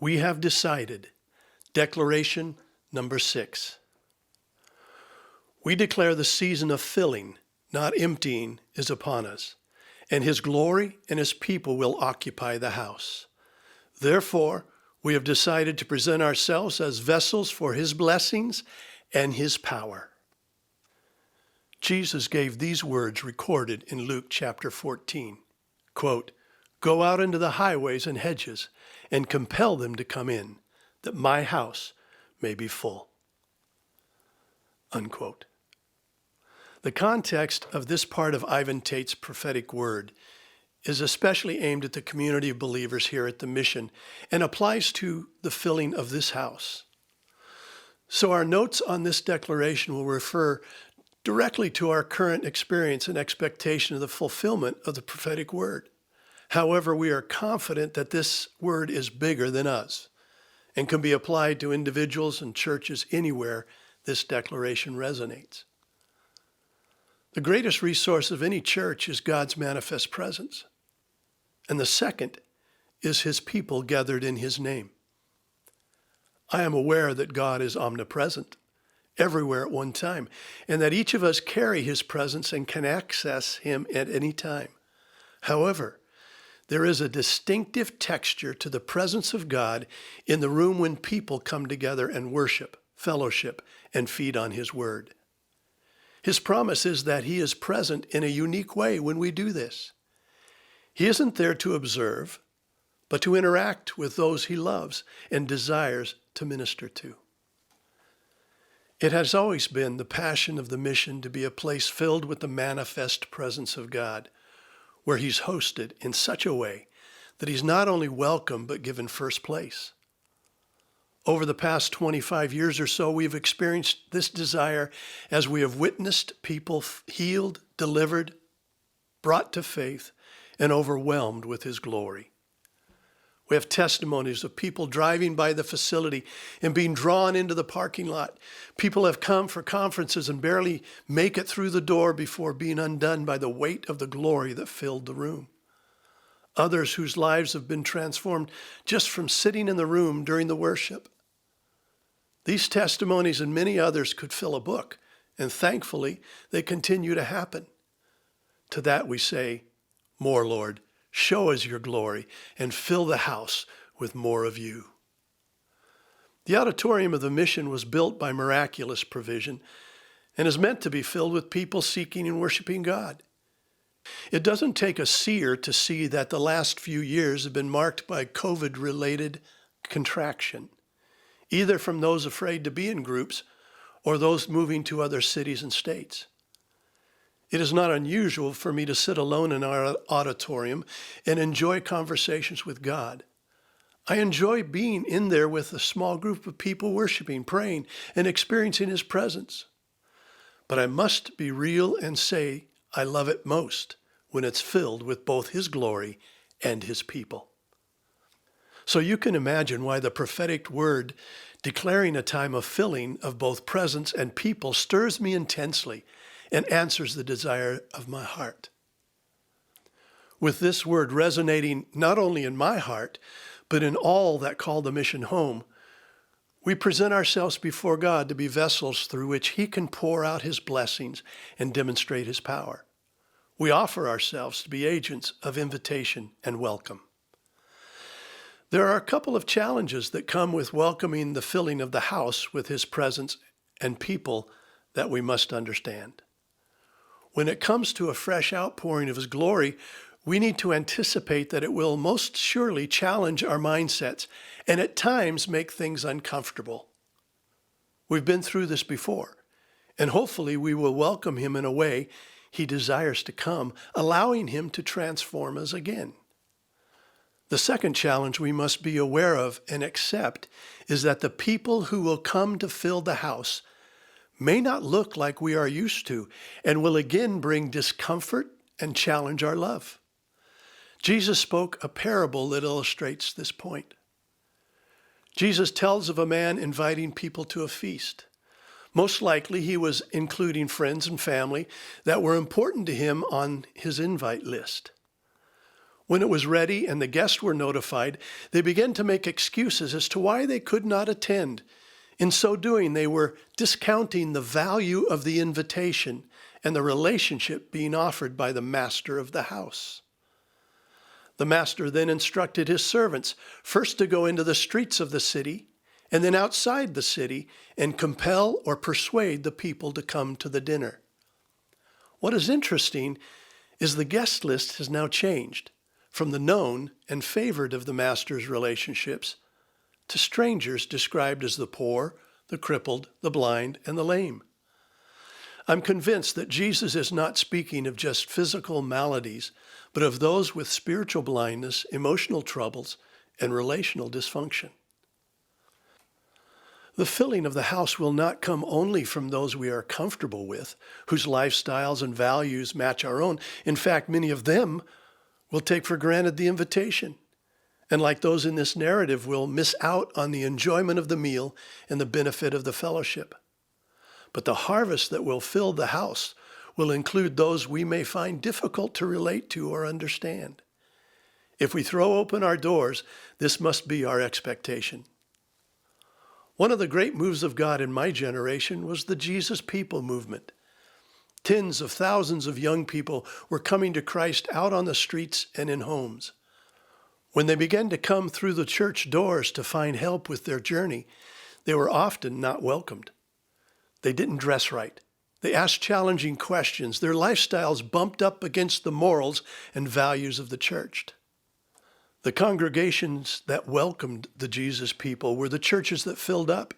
We have decided. Declaration number 6. We declare the season of filling, not emptying, is upon us, and His glory and His people will occupy the house. Therefore, we have decided to present ourselves as vessels for His blessings and His power. Jesus gave these words recorded in Luke chapter 14. Quote, "Go out into the highways and hedges and compel them to come in, that my house may be full." Unquote. The context of this part of Ivan Tate's prophetic word is especially aimed at the community of believers here at the Mission and applies to the filling of this house. So our notes on this declaration will refer directly to our current experience and expectation of the fulfillment of the prophetic word. However, we are confident that this word is bigger than us and can be applied to individuals and churches anywhere this declaration resonates. The greatest resource of any church is God's manifest presence. And the second is His people gathered in His name. I am aware that God is omnipresent, everywhere at one time, and that each of us carry His presence and can access Him at any time. However, there is a distinctive texture to the presence of God in the room when people come together and worship, fellowship, and feed on His word. His promise is that He is present in a unique way when we do this. He isn't there to observe, but to interact with those He loves and desires to minister to. It has always been the passion of the Mission to be a place filled with the manifest presence of God, where He's hosted in such a way that He's not only welcome but given first place. Over the past 25 years or so, we've experienced this desire as we have witnessed people healed, delivered, brought to faith, and overwhelmed with His glory. We have testimonies of people driving by the facility and being drawn into the parking lot. People have come for conferences and barely make it through the door before being undone by the weight of the glory that filled the room. Others whose lives have been transformed just from sitting in the room during the worship. These testimonies and many others could fill a book, and thankfully, they continue to happen. To that we say, "More, Lord, show us your glory and fill the house with more of you." The auditorium of the Mission was built by miraculous provision and is meant to be filled with people seeking and worshiping God. It doesn't take a seer to see that the last few years have been marked by COVID-related contraction, either from those afraid to be in groups or those moving to other cities and states. It is not unusual for me to sit alone in our auditorium and enjoy conversations with God. I enjoy being in there with a small group of people worshiping, praying, and experiencing His presence. But I must be real and say I love it most when it's filled with both His glory and His people. So you can imagine why the prophetic word declaring a time of filling of both presence and people stirs me intensely and answers the desire of my heart. With this word resonating not only in my heart, but in all that call the Mission home, we present ourselves before God to be vessels through which He can pour out His blessings and demonstrate His power. We offer ourselves to be agents of invitation and welcome. There are a couple of challenges that come with welcoming the filling of the house with His presence and people that we must understand. When it comes to a fresh outpouring of His glory, we need to anticipate that it will most surely challenge our mindsets and at times make things uncomfortable. We've been through this before, and hopefully we will welcome Him in a way He desires to come, allowing Him to transform us again. The second challenge we must be aware of and accept is that the people who will come to fill the house may not look like we are used to and will again bring discomfort and challenge our love. Jesus spoke a parable that illustrates this point. Jesus tells of a man inviting people to a feast. Most likely he was including friends and family that were important to him on his invite list. When it was ready and the guests were notified, they began to make excuses as to why they could not attend. In so doing, they were discounting the value of the invitation and the relationship being offered by the master of the house. The master then instructed his servants first to go into the streets of the city and then outside the city and compel or persuade the people to come to the dinner. What is interesting is the guest list has now changed from the known and favored of the master's relationships to strangers described as the poor, the crippled, the blind, and the lame. I'm convinced that Jesus is not speaking of just physical maladies, but of those with spiritual blindness, emotional troubles, and relational dysfunction. The filling of the house will not come only from those we are comfortable with, whose lifestyles and values match our own. In fact, many of them will take for granted the invitation, and like those in this narrative, will miss out on the enjoyment of the meal and the benefit of the fellowship. But the harvest that will fill the house will include those we may find difficult to relate to or understand. If we throw open our doors, this must be our expectation. One of the great moves of God in my generation was the Jesus People movement. Tens of thousands of young people were coming to Christ out on the streets and in homes. When they began to come through the church doors to find help with their journey, they were often not welcomed. They didn't dress right. They asked challenging questions. Their lifestyles bumped up against the morals and values of the church. The congregations that welcomed the Jesus People were the churches that filled up,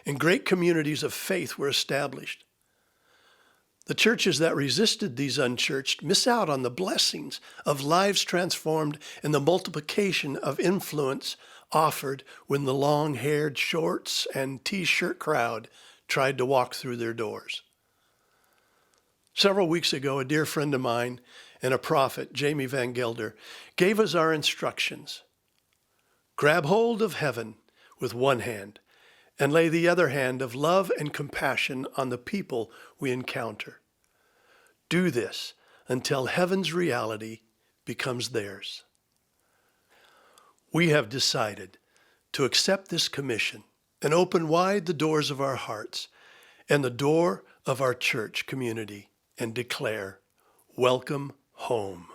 and great communities of faith were established. The churches that resisted these unchurched miss out on the blessings of lives transformed and the multiplication of influence offered when the long-haired shorts and t-shirt crowd tried to walk through their doors. Several weeks ago, a dear friend of mine and a prophet, Jamie Van Gelder, gave us our instructions. Grab hold of heaven with one hand and lay the other hand of love and compassion on the people we encounter. Do this until heaven's reality becomes theirs. We have decided to accept this commission and open wide the doors of our hearts and the door of our church community and declare, welcome home.